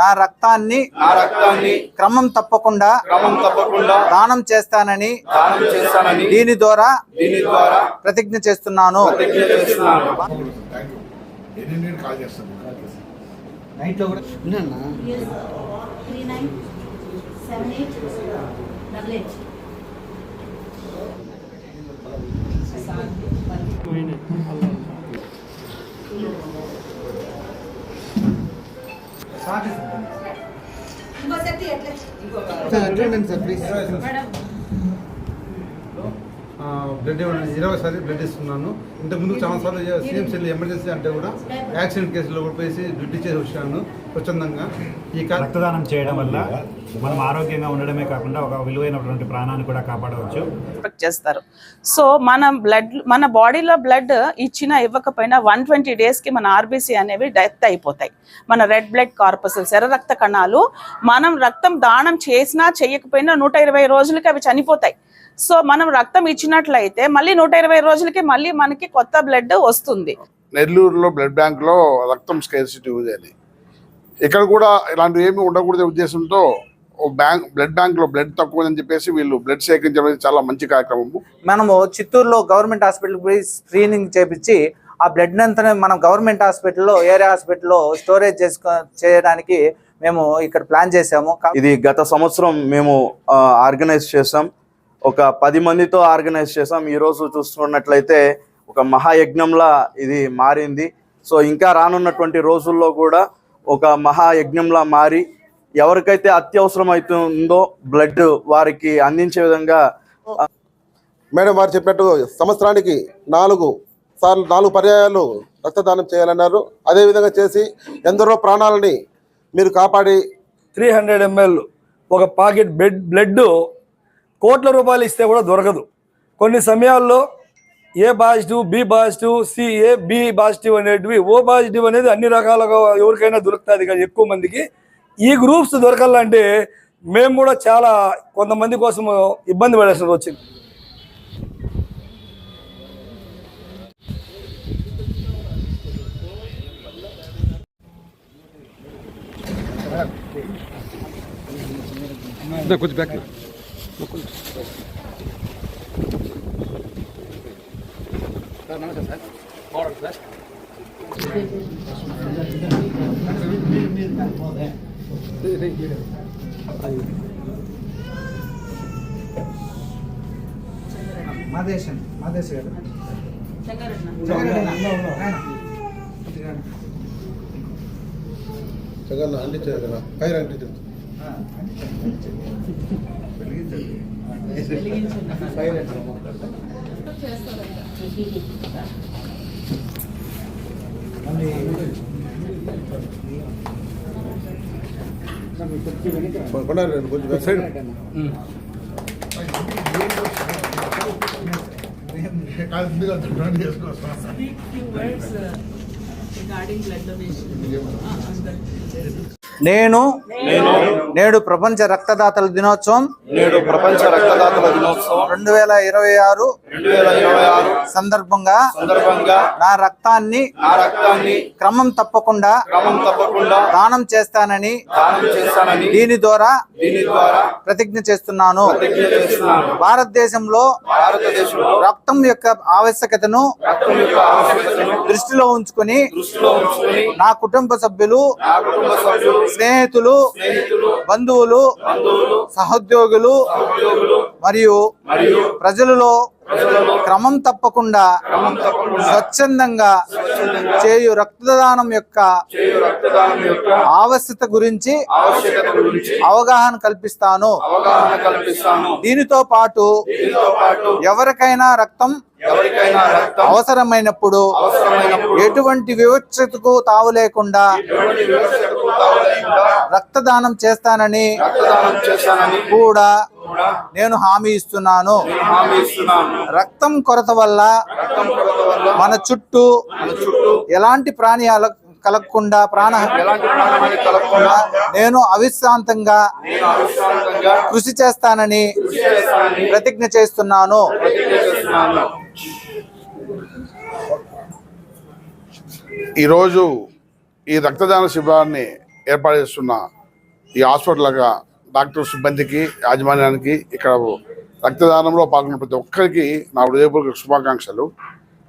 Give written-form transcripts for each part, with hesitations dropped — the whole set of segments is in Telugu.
నా రక్తాన్ని క్రమం తప్పకుండా దానం చేస్తానని దీని ద్వారా ప్రతిజ్ఞ చేస్తున్నాను. బ్లడ్ 20 సార్లు బ్లడ్ ఇస్తున్నాను. ఇంతకుముందు చాలా సార్లు సీఎంసీ ఎమర్జెన్సీ అంటే కూడా యాక్సిడెంట్ కేసులో కూడా పోయి బ్లడ్ ఇచ్చేసి వచ్చాను స్వచ్ఛందంగా. ఈ రక్తదానం చేయడం వల్ల మనం ఆరోగ్యంగా ఉండడమే కాకుండా ఒక విలువైనటువంటి ప్రాణాన్ని కూడా కాపాడవచ్చు చేస్తారు. సో మన బాడీలో బ్లడ్ ఇవ్వకపోయినా 120 డేస్కి మన ఆర్బీసీ అనేవి డెత్ అయిపోతాయి. మన రెడ్ బ్లడ్ కార్పసల్స్ ఎర్ర రక్త కణాలు మనం రక్తం దానం చేసినా చేయకపోయినా 120 రోజులకి అవి చనిపోతాయి. సో మనం రక్తం ఇచ్చినట్లయితే మళ్ళీ 120 రోజులకి మళ్ళీ మనకి కొత్త బ్లడ్ వస్తుంది. నెల్లూరులో బ్లడ్ బ్యాంక్లో రక్తం స్కేర్సిటీ ఉంది. ఇక్కడ కూడా ఇలాంటివి ఏమీ ఉండకూడదు ఉద్దేశంతో బ్లడ్ బ్యాంక్లో బ్లడ్ తక్కువ అని చెప్పేసి వీళ్ళు బ్లడ్ సేకరించడం చాలా మంచి కార్యక్రమము. మనము చిత్తూరులో గవర్నమెంట్ హాస్పిటల్కి పోయి స్క్రీనింగ్ చేపించి ఆ బ్లడ్ అంతా మనం గవర్నమెంట్ హాస్పిటల్లో ఏరియా హాస్పిటల్లో స్టోరేజ్ చేయడానికి మేము ఇక్కడ ప్లాన్ చేసాము. ఇది గత సంవత్సరం మేము ఆర్గనైజ్ చేసాం. ఒక 10 మందితో ఆర్గనైజ్ చేసాం. ఈరోజు చూస్తున్నట్లయితే ఒక మహాయజ్ఞంలా ఇది మారింది. సో ఇంకా రానున్నటువంటి రోజుల్లో కూడా ఒక మహాయజ్ఞంలా మారి ఎవరికైతే అత్యవసరం అవుతుందో బ్లడ్ వారికి అందించే విధంగా. మేడం వారు చెప్పినట్టు సంవత్సరానికి 4 పర్యాయాలు రక్తదానం చేయాలన్నారు. అదేవిధంగా చేసి ఎందరో ప్రాణాలని మీరు కాపాడి 300 ml ఒక పాకెట్ బ్లడ్ కోట్ల రూపాయలు ఇస్తే కూడా దొరకదు. కొన్ని సమయాల్లో ఏ పాజిటివ్, బి పాజిటివ్, సిఏ బి పాజిటివ్ అనేటివి, ఓ పాజిటివ్ అనేది అన్ని రకాలుగా ఎవరికైనా దొరుకుతుంది కానీ ఎక్కువ మందికి ఈ గ్రూప్స్ దొరకాలంటే మేము కూడా చాలా కొంతమంది కోసం ఇబ్బంది పడాల్సి వచ్చింది. కొంచెం బ్యాక్ నమస్తే సార్. మాదేశ్ గారు జగన్ అంటించారు కదా, ఫైర్ అంటించారు. కొంచెం సైడ్ నేడు ప్రపంచ రక్తదాతల దినోత్సవం 2026 సందర్భంగా నా రక్తాన్ని క్రమం తప్పకుండా దానం చేస్తానని దీని ద్వారా ప్రతిజ్ఞ చేస్తున్నాను. భారతదేశంలో రక్తం యొక్క ఆవశ్యకతను దృష్టిలో ఉంచుకొని నా కుటుంబ సభ్యులు, స్నేహితులు, బంధువులు, సహోద్యోగులు మరియు ప్రజలలో క్రమం తప్పకుండా స్వచ్ఛందంగా చేయు రక్తదానం యొక్క ఆవశ్యకత గురించి అవగాహన కల్పిస్తాను. దీనితో పాటు ఎవరికైనా రక్తం అవసరమైనప్పుడు ఎటువంటి వివక్షతకు తావు లేకుండా రక్తదానం చేస్తానని కూడా నేను హామీ ఇస్తున్నాను. రక్తం కొరత వల్ల మన చుట్టూ ఎలాంటి ప్రాణాలు కలగకుండా నేను అవిశ్రాంతంగా కృషి చేస్తానని ప్రతిజ్ఞ చేస్తున్నాను. ఈరోజు ఈ రక్తదాన శిబిరాన్ని ఏర్పాటు చేస్తున్న ఈ హాస్పిటల్ డాక్టర్ సిబ్బందికి యాజమాన్యానికి ఇక్కడ రక్తదానంలో పాల్గొన్న ప్రతి ఒక్కరికి నా హృదయపూర్వక శుభాకాంక్షలు.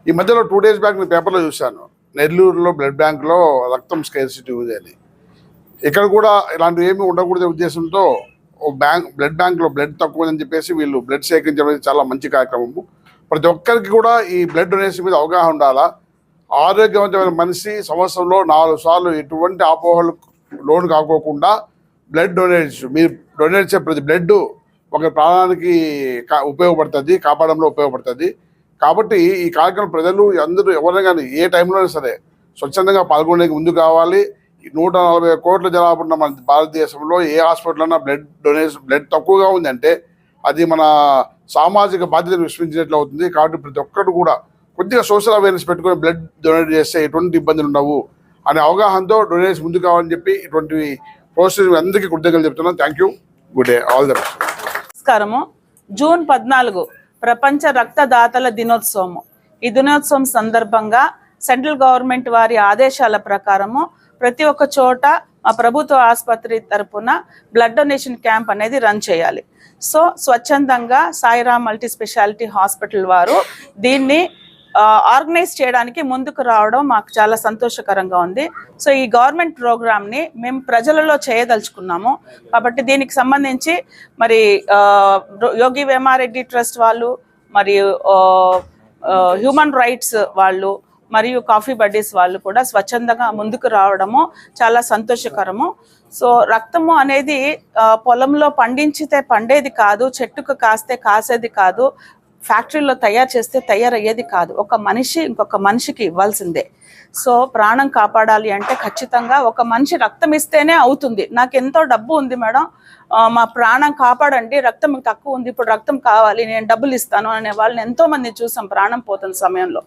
ఈ మధ్యలో 2 days బ్యాక్ నేను పేపర్లో చూశాను, నెల్లూరులో బ్లడ్ బ్యాంక్లో రక్తం స్కేర్సిటీ ఉంది అని. ఇక్కడ కూడా ఇలాంటివి ఏమీ ఉండకూడదే ఉద్దేశంతో బ్లడ్ బ్యాంక్లో బ్లడ్ తక్కువ అని చెప్పేసి వీళ్ళు బ్లడ్ సేకరించడం చాలా మంచి కార్యక్రమము. ప్రతి ఒక్కరికి కూడా ఈ బ్లడ్ డొనేషన్ మీద అవగాహన ఉండాలా. ఆరోగ్యవంతమైన మనిషి సంవత్సరంలో 4 సార్లు ఎటువంటి అపోహలు లోను కాకోకుండా బ్లడ్ మీరు డొనేట్ చేసే ప్రతి బ్లడ్ ఒక ప్రాణానికి ఉపయోగపడుతుంది, కాపాడంలో ఉపయోగపడుతుంది. కాబట్టి ఈ కార్యక్రమం ప్రజలు అందరూ ఎవరైనా కానీ ఏ టైంలోనే సరే స్వచ్ఛందంగా పాల్గొనేందుకు ముందు కావాలి. 140 కోట్ల జనాభా ఉన్న మన భారతదేశంలో ఏ హాస్పిటల్ అన్నా బ్లడ్ తక్కువగా ఉందంటే అది మన సామాజిక బాధ్యతను విస్మరించినట్లు అవుతుంది. కాబట్టి ప్రతి ఒక్కరు కూడా కొద్దిగా సోషల్ అవేర్నెస్ పెట్టుకొని బ్లడ్ డొనేట్ చేస్తే ఎటువంటి ఇబ్బందులు ఉండవు అనే అవగాహనతో డొనేషన్ ముందు కావాలని చెప్పి ఇటువంటి ప్రోసెస్ అందరికీ కృతజ్ఞతలు చెప్తున్నాను. Thank you, good day, all the best. నమస్కారము. జూన్ 14 ప్రపంచ రక్తదాతల దినోత్సవము. ఈ దినోత్సవం సందర్భంగా సెంట్రల్ గవర్నమెంట్ వారి ఆదేశాల ప్రకారము ప్రతి ఒక్క చోట మా ప్రభుత్వ ఆసుపత్రి తరపున బ్లడ్ డొనేషన్ క్యాంప్ అనేది రన్ చేయాలి. సో స్వచ్ఛందంగా సాయిరామ్ మల్టీ స్పెషాలిటీ హాస్పిటల్ వారు దీన్ని ఆర్గనైజ్ చేయడానికి ముందుకు రావడం మాకు చాలా సంతోషకరంగా ఉంది. సో ఈ గవర్నమెంట్ ప్రోగ్రామ్ని మేము ప్రజలలో చేయదలుచుకున్నాము. కాబట్టి దీనికి సంబంధించి మరి యోగి వేమారెడ్డి ట్రస్ట్ వాళ్ళు, మరియు హ్యూమన్ రైట్స్ వాళ్ళు, మరియు కాఫీ బడ్డీస్ వాళ్ళు కూడా స్వచ్ఛందంగా ముందుకు రావడము చాలా సంతోషకరము. సో రక్తము అనేది పొలంలో పండించితే పండేది కాదు, చెట్టుకు కాస్తే కాసేది కాదు, ఫ్యాక్టరీలో తయారు చేస్తే తయారయ్యేది కాదు. ఒక మనిషి ఇంకొక మనిషికి ఇవ్వాల్సిందే. సో ప్రాణం కాపాడాలి అంటే ఖచ్చితంగా ఒక మనిషి రక్తం ఇస్తేనే అవుతుంది. నాకు ఎంతో డబ్బు ఉంది మేడం, మా ప్రాణం కాపాడండి, రక్తం తక్కువ ఉంది, ఇప్పుడు రక్తం కావాలి, నేను డబ్బులు ఇస్తాను అనే వాళ్ళని ఎంతోమంది చూసాం ప్రాణం పోతున్న సమయంలో.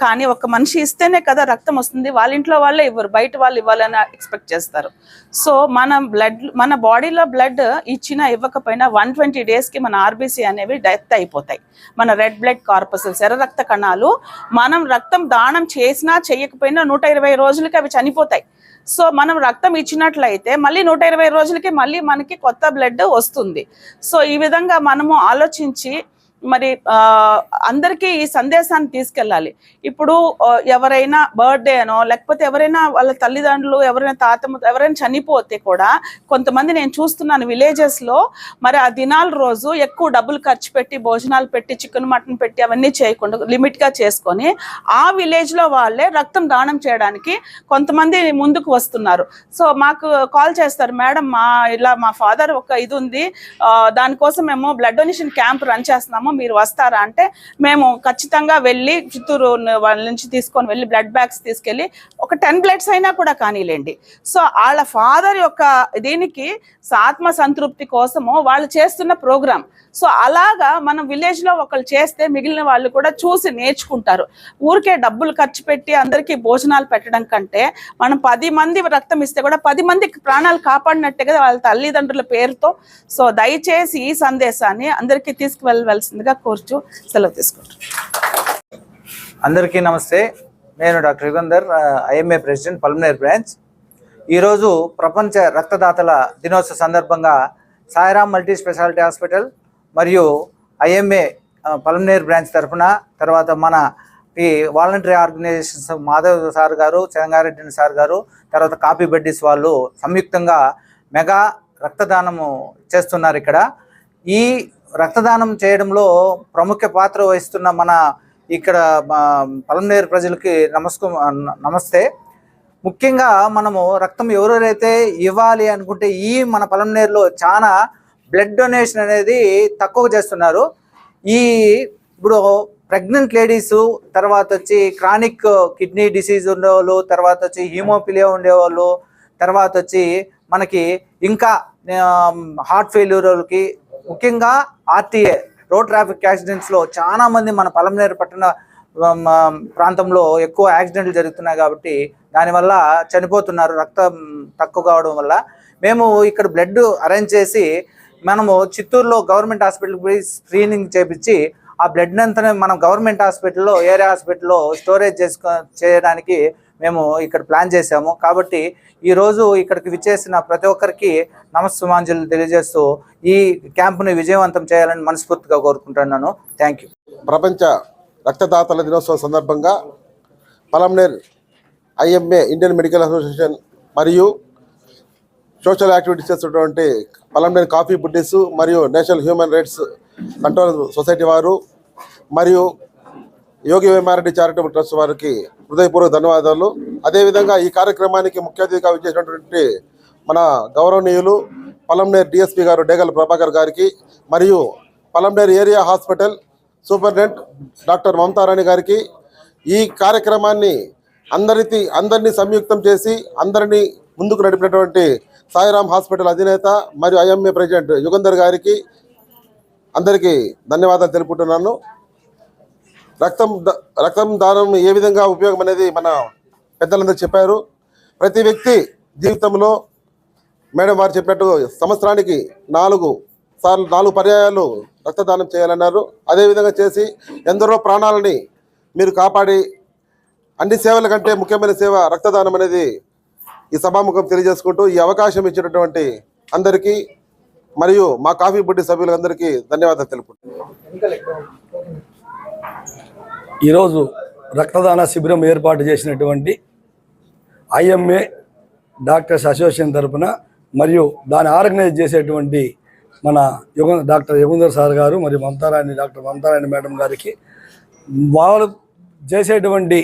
కానీ ఒక మనిషి ఇస్తేనే కదా రక్తం వస్తుంది. వాళ్ళ ఇంట్లో వాళ్ళే ఇవ్వరు, బయట వాళ్ళు ఇవ్వాలని ఎక్స్పెక్ట్ చేస్తారు. సో మన బాడీలో బ్లడ్ ఇచ్చినా ఇవ్వకపోయినా 120 daysకి మన ఆర్బీసీ అనేవి డెత్ అయిపోతాయి. మన రెడ్ బ్లడ్ కార్పసల్స్, ఎర్ర రక్త కణాలు మనం రక్తం దానం చేసినా చేయకపోయినా 120 రోజులకి అవి చనిపోతాయి. సో మనం రక్తం ఇచ్చినట్లయితే మళ్ళీ 120 రోజులకి మళ్ళీ మనకి కొత్త బ్లడ్ వస్తుంది. సో ఈ విధంగా మనము ఆలోచించి మరి అందరికీ ఈ సందేశాన్ని తీసుకెళ్ళాలి. ఇప్పుడు ఎవరైనా బర్త్డే అనో లేకపోతే ఎవరైనా వాళ్ళ తల్లిదండ్రులు ఎవరైనా తాతమ్మ ఎవరైనా చనిపోతే కూడా కొంతమంది నేను చూస్తున్నాను విలేజెస్లో, మరి ఆ దినాల రోజు ఎక్కువ డబ్బులు ఖర్చు పెట్టి భోజనాలు పెట్టి చికెన్ మటన్ పెట్టి అవన్నీ చేయకుండా లిమిట్గా చేసుకొని ఆ విలేజ్లో వాళ్ళే రక్తం దానం చేయడానికి కొంతమంది ముందుకు వస్తున్నారు. సో మాకు కాల్ చేస్తారు, మేడం మా ఫాదర్ ఒక ఇది ఉంది, దానికోసం మేము బ్లడ్ డొనేషన్ క్యాంప్ రన్ చేస్తున్నాము, మీరు వస్తారా అంటే మేము ఖచ్చితంగా వెళ్ళి చిత్తూరు వాళ్ళ నుంచి తీసుకొని వెళ్ళి బ్లడ్ బ్యాగ్స్ తీసుకెళ్ళి ఒక 10 బ్లడ్స్ అయినా కూడా కానీలేండి. సో వాళ్ళ ఫాదర్ యొక్క దీనికి ఆత్మ సంతృప్తి కోసము వాళ్ళు చేస్తున్న ప్రోగ్రామ్. సో అలాగా మనం విలేజ్లో ఒకళ్ళు చేస్తే మిగిలిన వాళ్ళు కూడా చూసి నేర్చుకుంటారు. ఊరికే డబ్బులు ఖర్చు పెట్టి అందరికీ భోజనాలు పెట్టడం కంటే మనం 10 మంది రక్తం ఇస్తే కూడా 10 మందికి ప్రాణాలు కాపాడినట్టే కదా వాళ్ళ తల్లిదండ్రుల పేరుతో. సో దయచేసి ఈ సందేశాన్ని అందరికీ తీసుకువెళ్ళవలసిందిగా కోరుచు సెలవు తీసుకుంటాను. అందరికీ నమస్తే. నేను doctor Yugandhar, IMA president, Palamaner branch. ఈరోజు ప్రపంచ రక్తదాతల దినోత్సవ సందర్భంగా సాయిరామ్ మల్టీ స్పెషాలిటీ హాస్పిటల్ మరియు ఐఎంఏ పల్మనేర్ బ్రాంచ్ తరఫున, తర్వాత మన ఈ వాలంటరీ ఆర్గనైజేషన్స్ మాధవ్ సార్ గారు, చెంగారెడ్డి సార్ గారు, తర్వాత కాఫీ బడ్డీస్ వాళ్ళు సంయుక్తంగా మెగా రక్తదానము చేస్తున్నారు. ఈ రక్తదానం చేయడంలో ప్రముఖ పాత్ర వహిస్తున్న మన ఇక్కడ పల్మనేర్ ప్రజలకి నమస్తే. ముఖ్యంగా మనము రక్తం ఎవరెవరైతే ఇవ్వాలి అనుకుంటే మన పల్మనేర్లో చాలా బ్లడ్ డొనేషన్ అనేది తక్కువ చేస్తున్నారు. ఇప్పుడు ప్రెగ్నెంట్ లేడీసు, తర్వాత వచ్చి క్రానిక్ కిడ్నీ డిసీజ్ ఉండేవాళ్ళు, తర్వాత వచ్చి హీమోఫిలియా ఉండేవాళ్ళు, తర్వాత వచ్చి మనకి ఇంకా హార్ట్ ఫెయిల్యూర్ వాళ్ళకి, ముఖ్యంగా ఆర్టీఏ రోడ్ ట్రాఫిక్ యాక్సిడెంట్స్లో చాలామంది మన పల్మనేరు పట్టణ ప్రాంతంలో ఎక్కువ యాక్సిడెంట్లు జరుగుతున్నాయి. కాబట్టి దానివల్ల చనిపోతున్నారు రక్తం తక్కువ కావడం వల్ల. మేము ఇక్కడ బ్లడ్ అరేంజ్ చేసి మనము చిత్తూరులో గవర్నమెంట్ హాస్పిటల్కి పోయి స్క్రీనింగ్ చేపించి ఆ బ్లడ్ అంతా మనం గవర్నమెంట్ హాస్పిటల్లో, ఏరియా హాస్పిటల్లో స్టోరేజ్ చేయడానికి మేము ఇక్కడ ప్లాన్ చేశాము. కాబట్టి ఈరోజు ఇక్కడికి విచ్చేసిన ప్రతి ఒక్కరికి నమస్సుమాంజలు తెలియజేస్తూ ఈ క్యాంపుని విజయవంతం చేయాలని మనస్ఫూర్తిగా కోరుకుంటున్నాను. Thank you. ప్రపంచ రక్తదాతల దినోత్సవం సందర్భంగా Palamaner IMA Indian medical association మరియు సోషల్ యాక్టివిటీస్ చేస్తున్నటువంటి పలమనేర్ కాఫీ బుడ్డీస్ మరియు national human rights control society వారు మరియు యోగి వేమారెడ్డి చారిటబుల్ ట్రస్ట్ వారికి హృదయపూర్వక ధన్యవాదాలు. అదేవిధంగా ఈ కార్యక్రమానికి ముఖ్య అతిథిగా విచ్చేసినటువంటి మన గౌరవనీయులు పలమనేర్ డిఎస్పీ గారు డేగల ప్రభాకర్ గారికి మరియు Palamaner area hospital superintendent doctor Mamatarani గారికి ఈ కార్యక్రమాన్ని అందరినీ సంయుక్తం చేసి అందరినీ ముందుకు నడిపినటువంటి సాయిరామ్ హాస్పిటల్ అధినేత మరియు ఐఎంఏ ప్రెసిడెంట్ యుగంధర్ గారికి అందరికీ ధన్యవాదాలు తెలుపుకుంటున్నాను. రక్తం దానం ఏ విధంగా ఉపయోగం అనేది మన పెద్దలందరూ చెప్పారు. ప్రతి వ్యక్తి జీవితంలో మేడం వారు చెప్పినట్టు సంవత్సరానికి 4 పర్యాయాలు రక్తదానం చేయాలన్నారు. అదేవిధంగా చేసి ఎందరో ప్రాణాలని మీరు కాపాడి అన్ని సేవల కంటే ముఖ్యమైన సేవ రక్తదానం అనేది ఈ సభాముఖం తెలియజేసుకుంటూ ఈ అవకాశం ఇచ్చినటువంటి అందరికీ మరియు మా కాఫీ బుడ్డి సభ్యులందరికీ ధన్యవాదాలు తెలుపుకుంటున్నాను. ఈరోజు రక్తదాన శిబిరం ఏర్పాటు చేసినటువంటి ఐఎంఏ డాక్టర్స్ అసోసియేషన్ తరఫున మరియు దాన్ని ఆర్గనైజ్ చేసేటువంటి మన డాక్టర్ యుగంధర్ సార్ గారు మరియు డాక్టర్ మమతారాణి మేడం గారికి వాళ్ళు చేసేటువంటి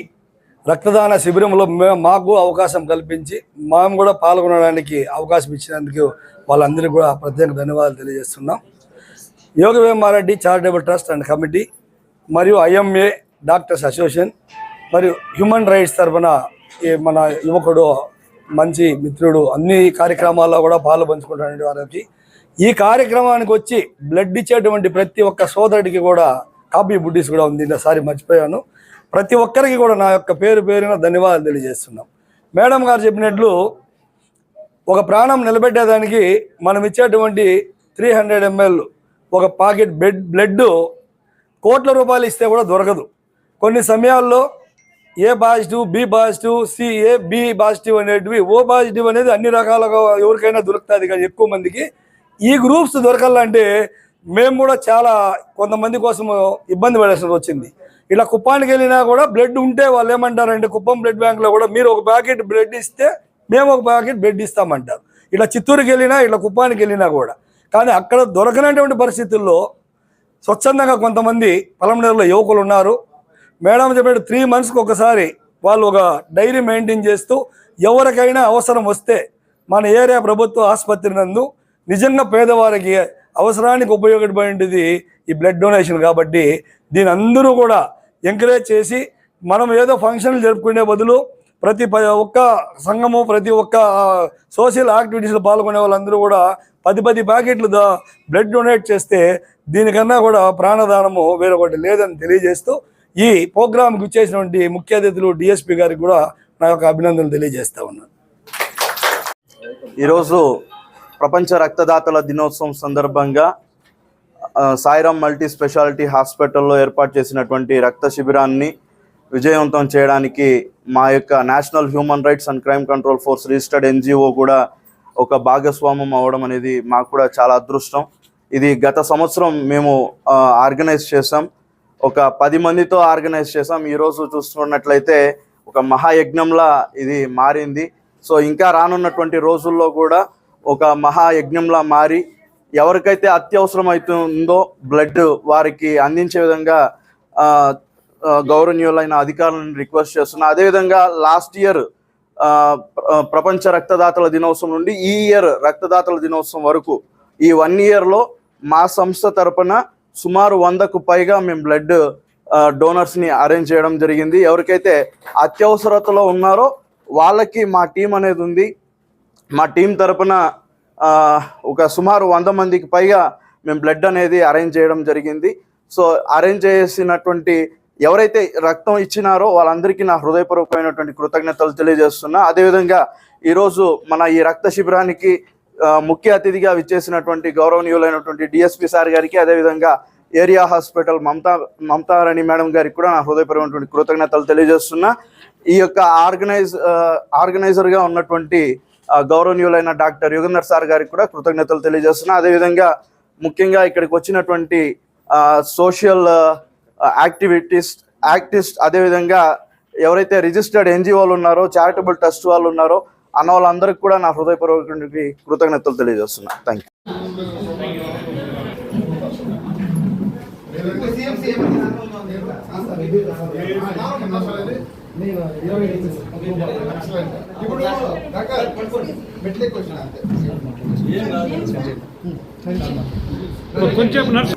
రక్తదాన శిబిరంలో మాకు అవకాశం కల్పించి మేము కూడా పాల్గొనడానికి అవకాశం ఇచ్చినందుకు వాళ్ళందరికీ కూడా ప్రత్యేక ధన్యవాదాలు తెలియజేస్తున్నాం. Yogi Vemareddy charitable trust and committee మరియు ఐఎంఏ డాక్టర్స్ అసోసియేషన్ మరియు హ్యూమన్ రైట్స్ తరఫున మన యువకుడు మంచి మిత్రుడు అన్ని కార్యక్రమాల్లో కూడా పాలు పంచుకుంటున్న వారికి ఈ కార్యక్రమానికి వచ్చి బ్లడ్ ఇచ్చేటువంటి ప్రతి ఒక్క సోదరుడికి కూడా కాఫీ బుడ్డీస్ కూడా ఉంది. ఈసారి మర్చిపోయాను. ప్రతి ఒక్కరికి కూడా నా యొక్క పేరున ధన్యవాదాలు తెలియజేస్తున్నాం. మేడం గారు చెప్పినట్లు ఒక ప్రాణం నిలబెట్టేదానికి మనం ఇచ్చేటువంటి 300 ml ఒక పాకెట్ బ్లడ్ కోట్ల రూపాయలు ఇస్తే కూడా దొరకదు. కొన్ని సమయాల్లో ఏ పాజిటివ్, బి పాజిటివ్, సిఏ బి పాజిటివ్ అనేటివి, ఓ పాజిటివ్ అనేది అన్ని రకాలుగా ఎవరికైనా దొరుకుతుంది. కానీ ఎక్కువ మందికి ఈ గ్రూప్స్ దొరకాలంటే మేము కూడా చాలా కొంతమంది కోసం ఇబ్బంది పడాల్సి వచ్చింది. ఇలా కుప్పానికి వెళ్ళినా కూడా బ్లడ్ ఉంటే వాళ్ళు ఏమంటారంటే కుప్పం బ్లడ్ బ్యాంక్లో కూడా మీరు ఒక ప్యాకెట్ బ్లడ్ ఇస్తే మేము ఒక ప్యాకెట్ బ్లడ్ ఇస్తామంటారు. ఇలా చిత్తూరుకి వెళ్ళినా ఇట్లా కుప్పానికి వెళ్ళినా కూడా. కానీ అక్కడ దొరకనటువంటి పరిస్థితుల్లో స్వచ్ఛందంగా కొంతమంది పలమనేరులో యువకులు ఉన్నారు. మేడం చెప్పినట్టు 3 monthsకి ఒకసారి వాళ్ళు ఒక డైరీ మెయింటైన్ చేస్తూ ఎవరికైనా అవసరం వస్తే మన ఏరియా ప్రభుత్వ ఆసుపత్రి నందు నిజంగా పేదవారికి అవసరానికి ఉపయోగపడేది ఈ బ్లడ్ డొనేషన్. కాబట్టి దీని అందరూ కూడా ఎంకరేజ్ చేసి మనం ఏదో ఫంక్షన్లు జరుపుకునే బదులు ప్రతి ఒక్క సంఘము, ప్రతి ఒక్క సోషల్ యాక్టివిటీస్లో పాల్గొనే వాళ్ళందరూ కూడా 10 ప్యాకెట్లు బ్లడ్ డొనేట్ చేస్తే దీనికన్నా కూడా ప్రాణదానము వేరొకటి లేదని తెలియజేస్తూ ఈ ప్రోగ్రాంకి వచ్చేసినటువంటి ముఖ్య అతిథులు డిఎస్పీ గారికి కూడా నా యొక్క అభినందనలు తెలియజేస్తా ఉన్నాను. ఈరోజు ప్రపంచ రక్తదాతల దినోత్సవం సందర్భంగా సాయిరామ్ మల్టీ స్పెషాలిటీ హాస్పిటల్లో ఏర్పాటు చేసినటువంటి రక్త శిబిరాన్ని విజయవంతం చేయడానికి మా యొక్క national human rights and crime control force registered NGO కూడా ఒక భాగస్వామ్యం అవ్వడం అనేది మాకు కూడా చాలా అదృష్టం. ఇది గత సంవత్సరం మేము ఆర్గనైజ్ చేసాం. ఒక 10 మందితో ఆర్గనైజ్ చేసాం. ఈరోజు చూస్తున్నట్లయితే ఒక మహాయజ్ఞంలా ఇది మారింది. సో ఇంకా రానున్నటువంటి రోజుల్లో కూడా ఒక మహాయజ్ఞంలా మారి ఎవరికైతే అత్యవసరం అవుతుందో బ్లడ్ వారికి అందించే విధంగా గౌరవనీయులైన అధికారులను రిక్వెస్ట్ చేస్తున్నా. అదేవిధంగా లాస్ట్ ఇయర్ ప్రపంచ రక్తదాతల దినోత్సవం నుండి ఈ ఇయర్ రక్తదాతల దినోత్సవం వరకు ఈ 1 yearలో మా సంస్థ తరపున సుమారు 100కు పైగా మేము బ్లడ్ డోనర్స్ని అరేంజ్ చేయడం జరిగింది. ఎవరికైతే అత్యవసరతలో ఉన్నారో వాళ్ళకి మా టీం అనేది ఉంది. మా టీం తరపున ఒక సుమారు 100 మందికి పైగా మేము బ్లడ్ అనేది అరేంజ్ చేయడం జరిగింది. సో అరేంజ్ చేసినటువంటి ఎవరైతే రక్తం ఇచ్చినారో వాళ్ళందరికీ నా హృదయపూర్వకమైనటువంటి కృతజ్ఞతలు తెలియజేస్తున్నా. అదేవిధంగా ఈరోజు మన ఈ రక్త శిబిరానికి ముఖ్య అతిథిగా విచ్చేసినటువంటి గౌరవనీయులైనటువంటి డిఎస్పీ సార్ గారికి, అదేవిధంగా ఏరియా హాస్పిటల్ మమతారాణి మేడం గారికి కూడా నా హృదయపూర్వకమైనటువంటి కృతజ్ఞతలు తెలియజేస్తున్నా. ఈ యొక్క ఆర్గనైజర్గా ఉన్నటువంటి గౌరవనీయులైన డాక్టర్ యుగంధర్ సార్ గారికి కూడా కృతజ్ఞతలు తెలియజేస్తున్నా. అదేవిధంగా ముఖ్యంగా ఇక్కడికి వచ్చినటువంటి సోషల్ యాక్టివిస్ట్ అదేవిధంగా ఎవరైతే రిజిస్టర్డ్ ఎన్జిఓలు ఉన్నారో, చారిటబుల్ ట్రస్ట్ వాళ్ళు ఉన్నారో అన్న వాళ్ళందరికీ కూడా నా హృదయపూర్వకమైనటువంటి కృతజ్ఞతలు తెలియజేస్తున్నా. Thank you. కొంచెం నర్స్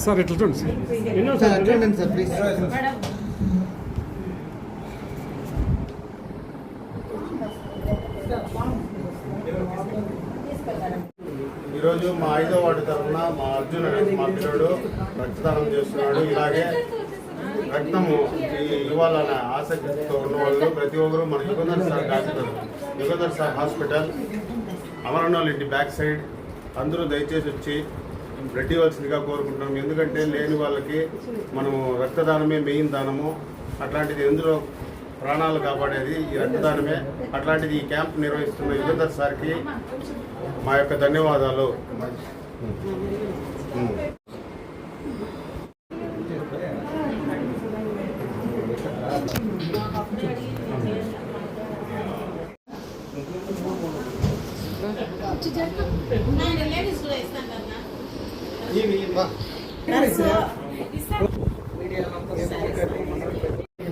సార్ ఇట్లా చూడండి సార్ ప్లీజ్. ఈరోజు మా 5వ వార్డు తరఫున మా అర్జున్ అనే మా పిల్లడు రక్తదానం చేస్తున్నాడు. ఇలాగే రక్తము ఇవ్వాలనే ఆసక్తితో ఉన్న వాళ్ళు ప్రతి ఒక్కరూ మన Yugandhar sir doctor Yugandhar sir hospital అమరనాల్ ఇంటి బ్యాక్ సైడ్ అందరూ దయచేసి వచ్చి బ్లడ్ ఇవ్వాల్సిందిగా కోరుకుంటున్నాం. ఎందుకంటే లేని వాళ్ళకి మనము రక్తదానమే మెయిన్ దానము. అట్లాంటిది ఎందులో ప్రాణాలు కాపాడేది ఈ రక్తదానమే. అట్లాంటిది ఈ క్యాంప్ నిర్వహిస్తున్న యుగంధర్ సార్కి మా యొక్క ధన్యవాదాలు.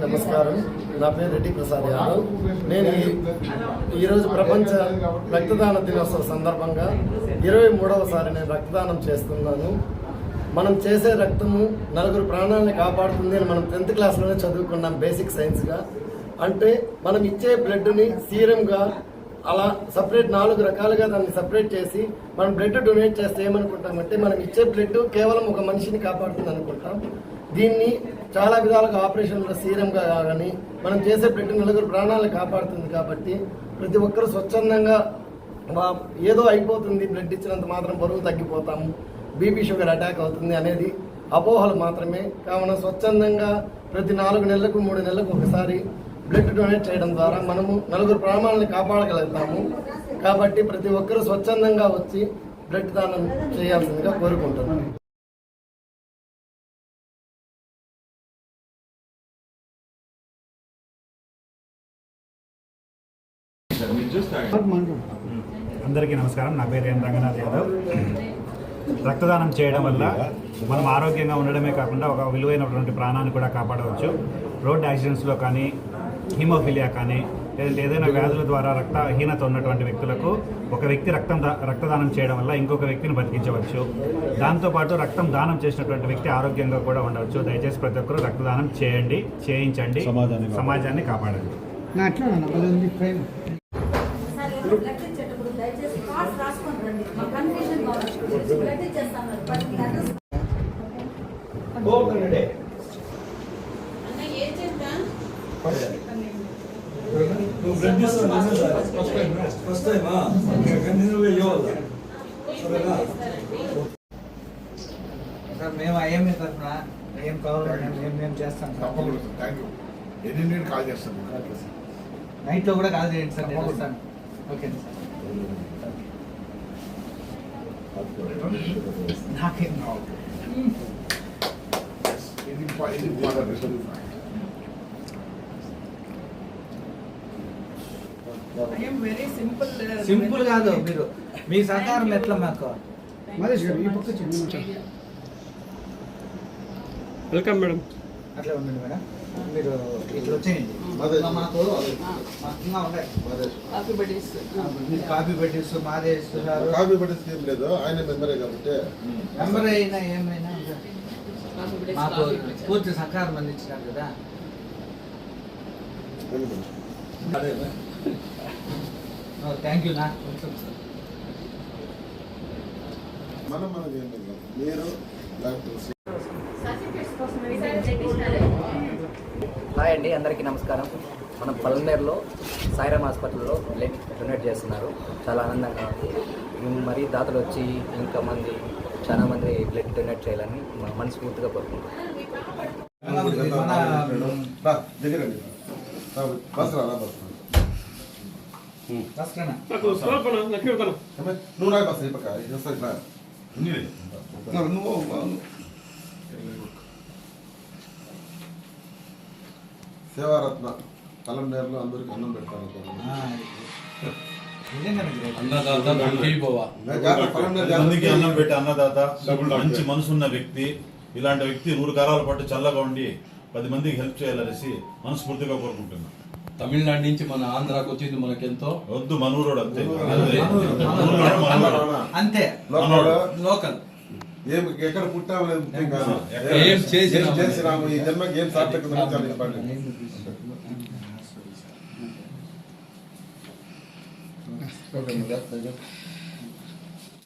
నమస్కారం, నా పేరు రెడ్డి ప్రసాద్ యాదవ్. నేను ఈరోజు ప్రపంచ రక్తదాన దినోత్సవం సందర్భంగా 23వసారి నేను రక్తదానం చేస్తున్నాను. మనం చేసే రక్తము నలుగురు ప్రాణాలను కాపాడుతుంది అని మనం 10th క్లాస్లోనే చదువుకున్నాం బేసిక్ సైన్స్గా. అంటే మనం ఇచ్చే బ్లడ్ని సీరంగా అలా సపరేట్ 4 రకాలుగా దాన్ని సపరేట్ చేసి మనం బ్లడ్ డొనేట్ చేస్తే ఏమనుకుంటామంటే మనం ఇచ్చే బ్లడ్ కేవలం ఒక మనిషిని కాపాడుతుంది అనుకుంటాం. దీన్ని చాలా విధాలుగా ఆపరేషన్లో సీరంగా కానీ మనం చేసే బ్లడ్ నలుగురు ప్రాణాలను కాపాడుతుంది. కాబట్టి ప్రతి ఒక్కరూ స్వచ్ఛందంగా ఏదో అయిపోతుంది బ్లడ్ ఇచ్చినంత మాత్రం బరువు తగ్గిపోతాము, బీపీ షుగర్ అటాక్ అవుతుంది అనేది అపోహలు మాత్రమే. కావున స్వచ్ఛందంగా ప్రతి 4 నెలలకు 3 నెలలకు ఒకసారి బ్లడ్ డొనేట్ చేయడం ద్వారా మనము నలుగురు ప్రాణాలను కాపాడగలుగుతాము. కాబట్టి ప్రతి ఒక్కరూ స్వచ్ఛందంగా వచ్చి బ్లడ్ దానం చేయాల్సిందిగా కోరుకుంటున్నాను. అందరికీ నమస్కారం. నా పేరు ఎన్ రంగనాథ్ యాదవ్. రక్తదానం చేయడం వల్ల మనం ఆరోగ్యంగా ఉండడమే కాకుండా ఒక విలువైనటువంటి ప్రాణాన్ని కూడా కాపాడవచ్చు. రోడ్ యాక్సిడెంట్స్లో కానీ, హిమోఫిలియా కానీ, లేదంటే ఏదైనా వ్యాధుల ద్వారా రక్తహీనత ఉన్నటువంటి వ్యక్తులకు ఒక వ్యక్తి రక్తదానం చేయడం వల్ల ఇంకొక వ్యక్తిని బతికించవచ్చు. దాంతోపాటు రక్తం దానం చేసినటువంటి వ్యక్తి ఆరోగ్యంగా కూడా ఉండవచ్చు. దయచేసి ప్రతి ఒక్కరూ రక్తదానం చేయండి, చేయించండి, సమాజాన్ని కాపాడండి. సార్ మేము ఐఎంఏ తరఫున ఏం కావాలో మేము చేస్తాం సార్. Thank you. ఎన్ని కాల్ చేస్తాను. నైట్లో కూడా కాల్ చేయండి సార్, నేను వస్తాను. Okay sir. నాకేం సింపుల్ కాదు, మీరు మీ సహకారం ఎట్లా మాకు. Welcome madam. అట్లా ఉండండి మేడం, మీరు ఇట్లా వచ్చేయండి. మాకు ఇంకా ఉన్నాయి. మీరు కాపీ పెట్టిస్తూ మాదే ఇస్తున్నారు. కాపీ పట్టిస్తే ఏం లేదు, ఆయన మెంబరే కాబట్టి మెంబర్ అయినా ఏమైనా మాకు పూర్తి సహకారం అందించినారు కదా. థ్యాంక్ యూ నా. మనం ఏం లేదు, మీరు డాక్టర్ హాయ్ అండి, అందరికీ నమస్కారం. మనం పల్మనేరులో సాయిరామ్ హాస్పిటల్లో బ్లడ్ డొనేట్ చేస్తున్నారు. చాలా ఆనందంగా ఉంది. మరి దాతలు వచ్చి ఇంకా చాలా మంది బ్లడ్ డొనేట్ చేయాలని మనస్ఫూర్తిగా కోరుకుంటున్నాం. నువ్వు రాయి బస్ అయిపోయి సేవారత్న పలంనేరులో అందరికి అన్నం పెడతారు. మందికి అన్నం పెట్టి అన్నదాత, మంచి మనసున్న వ్యక్తి. ఇలాంటి వ్యక్తి 100 కాలాల పాటు చల్లగా ఉండి 10 మందికి హెల్ప్ చేయాలనేసి మనస్ఫూర్తిగా కోరుకుంటున్నాను. తమిళనాడు నుంచి మన ఆంధ్రాకి వచ్చింది మనకెంతో. వద్దు మనూరోడు అంతే అంతే లోకల్. ఏం ఎక్కడ పుట్టాము లేదు ముఖ్యం కాదు, ఏం చేసినాము ఈ జన్మకి ఏం సార్థకత చెప్పండి.